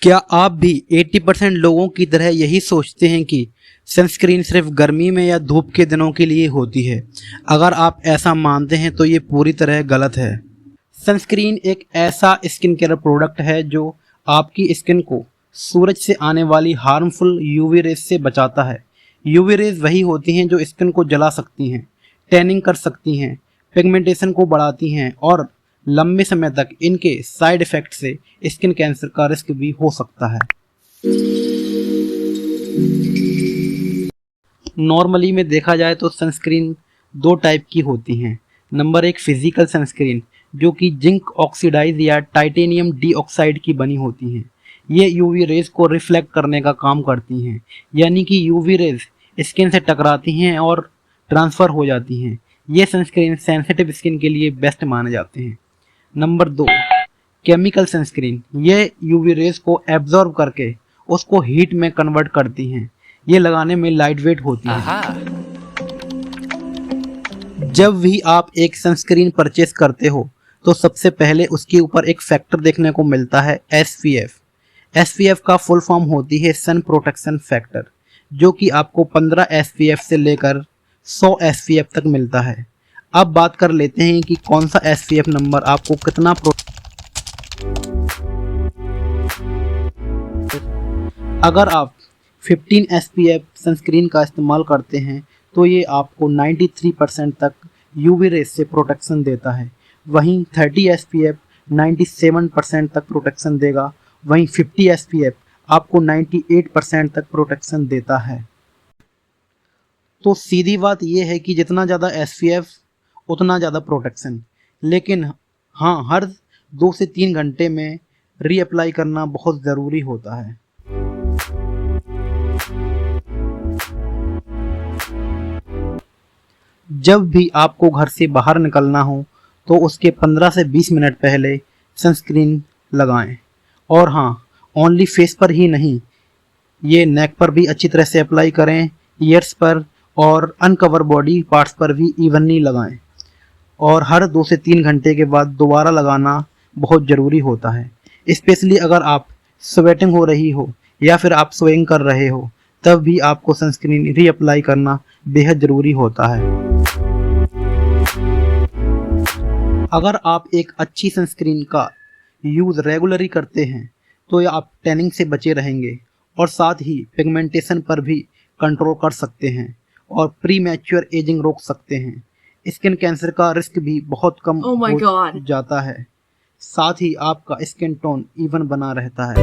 क्या आप भी 80% लोगों की तरह यही सोचते हैं कि सनस्क्रीन सिर्फ गर्मी में या धूप के दिनों के लिए होती है? अगर आप ऐसा मानते हैं तो ये पूरी तरह गलत है। सनस्क्रीन एक ऐसा स्किन केयर प्रोडक्ट है जो आपकी स्किन को सूरज से आने वाली हार्मफुल यूवी रेज से बचाता है। यूवी रेज वही होती हैं जो स्किन को जला सकती हैं, टैनिंग कर सकती हैं, पिगमेंटेशन को बढ़ाती हैं और लंबे समय तक इनके साइड इफ़ेक्ट से स्किन कैंसर का रिस्क भी हो सकता है। नॉर्मली में देखा जाए तो सनस्क्रीन दो टाइप की होती हैं। नंबर एक फिजिकल सनस्क्रीन जो कि जिंक ऑक्सीडाइज या टाइटेनियम डाइऑक्साइड की बनी होती हैं। ये यूवी रेज को रिफ्लेक्ट करने का काम करती हैं, यानी कि यूवी रेज स्किन से टकराती हैं और ट्रांसफ़र हो जाती हैं। ये सनस्क्रीन सेंसिटिव स्किन के लिए बेस्ट माने जाते हैं। नंबर दो केमिकल सनस्क्रीन, ये यूवी रेज को एब्जॉर्ब करके उसको हीट में कन्वर्ट करती हैं। ये लगाने में लाइट वेट होती है। जब भी आप एक सनस्क्रीन परचेस करते हो तो सबसे पहले उसके ऊपर एक फैक्टर देखने को मिलता है SPF। SPF का फुल फॉर्म होती है सन प्रोटेक्शन फैक्टर, जो कि आपको 15 SPF से लेकर 100 SPF तक मिलता है। अब बात कर लेते हैं कि कौन सा SPF नंबर आपको कितना अगर आप 15 SPF सनस्क्रीन का इस्तेमाल करते हैं तो ये आपको 93% तक यूवी रेज से प्रोटेक्शन देता है। वहीं 30 SPF 97% तक प्रोटेक्शन देगा। वहीं 50 SPF आपको 98% तक प्रोटेक्शन देता है। तो सीधी बात यह है कि जितना ज़्यादा SPF उतना ज़्यादा प्रोटेक्शन, लेकिन हाँ, हर 2 से 3 घंटे में रीअप्लाई करना बहुत ज़रूरी होता है। जब भी आपको घर से बाहर निकलना हो तो उसके 15 से 20 मिनट पहले सनस्क्रीन लगाएं। और हाँ, ओनली फेस पर ही नहीं, ये नेक पर भी अच्छी तरह से अप्लाई करें, ईयर्स पर और अनकवर बॉडी पार्ट्स पर भी इवनली लगाएं। और हर 2 से 3 घंटे के बाद दोबारा लगाना बहुत ज़रूरी होता है। स्पेशली अगर आप स्वेटिंग हो रही हो या फिर आप स्वेटिंग कर रहे हो, तब भी आपको सनस्क्रीन रीअप्लाई करना बेहद ज़रूरी होता है। अगर आप एक अच्छी सनस्क्रीन का यूज़ रेगुलरली करते हैं तो आप टैनिंग से बचे रहेंगे और साथ ही पिगमेंटेशन पर भी कंट्रोल कर सकते हैं और प्री मैच्योर एजिंग रोक सकते हैं। स्किन कैंसर का रिस्क भी बहुत कम हो जाता है। साथ ही आपका स्किन टोन इवन बना रहता है।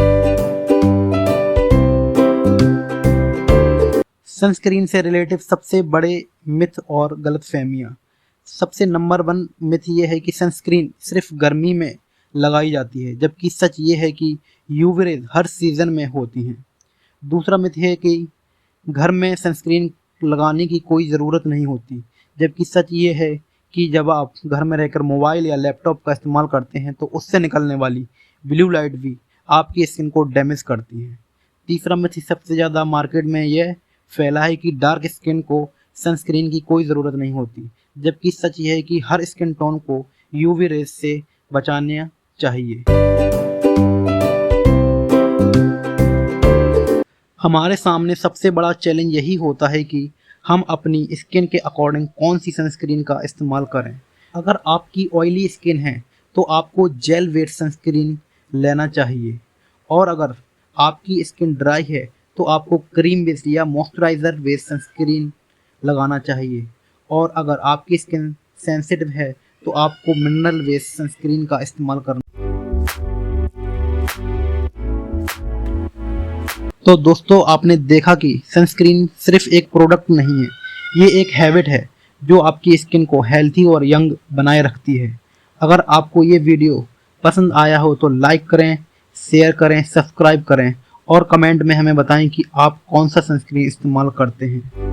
सनस्क्रीन से रिलेटिव सबसे बड़े मिथ और गलतफहमियां। सबसे नंबर 1 मिथ ये है कि सनस्क्रीन सिर्फ गर्मी में लगाई जाती है, जबकि सच ये है कि यूवी रेज हर सीजन में होती हैं। दूसरा मिथ है कि घर में सनस्क्रीन लगाने की कोई ज़रूरत नहीं होती, जबकि सच ये है कि जब आप घर में रहकर मोबाइल या लैपटॉप का इस्तेमाल करते हैं तो उससे निकलने वाली ब्लू लाइट भी आपकी स्किन को डैमेज करती है। तीसरा मिथ सबसे ज़्यादा मार्केट में यह फैला है कि डार्क स्किन को सनस्क्रीन की कोई ज़रूरत नहीं होती, जबकि सच ये है कि हर स्किन टोन को यूवी रेज से बचाना चाहिए। हमारे सामने सबसे बड़ा चैलेंज यही होता है कि हम अपनी स्किन के अकॉर्डिंग कौन सी सनस्क्रीन का इस्तेमाल करें। अगर आपकी ऑयली स्किन है तो आपको जेल वेट सनस्क्रीन लेना चाहिए, और अगर आपकी स्किन ड्राई है तो आपको क्रीम बेस्ड या मॉइस्चराइज़र बेस्ड सनस्क्रीन लगाना चाहिए, और अगर आपकी स्किन सेंसिटिव है तो आपको मिनरल बेस्ड सनस्क्रीन का इस्तेमाल करना। तो दोस्तों, आपने देखा कि सनस्क्रीन सिर्फ एक प्रोडक्ट नहीं है, ये एक हैबिट है जो आपकी स्किन को हेल्थी और यंग बनाए रखती है। अगर आपको ये वीडियो पसंद आया हो तो लाइक करें, शेयर करें, सब्सक्राइब करें और कमेंट में हमें बताएं कि आप कौन सा सनस्क्रीन इस्तेमाल करते हैं।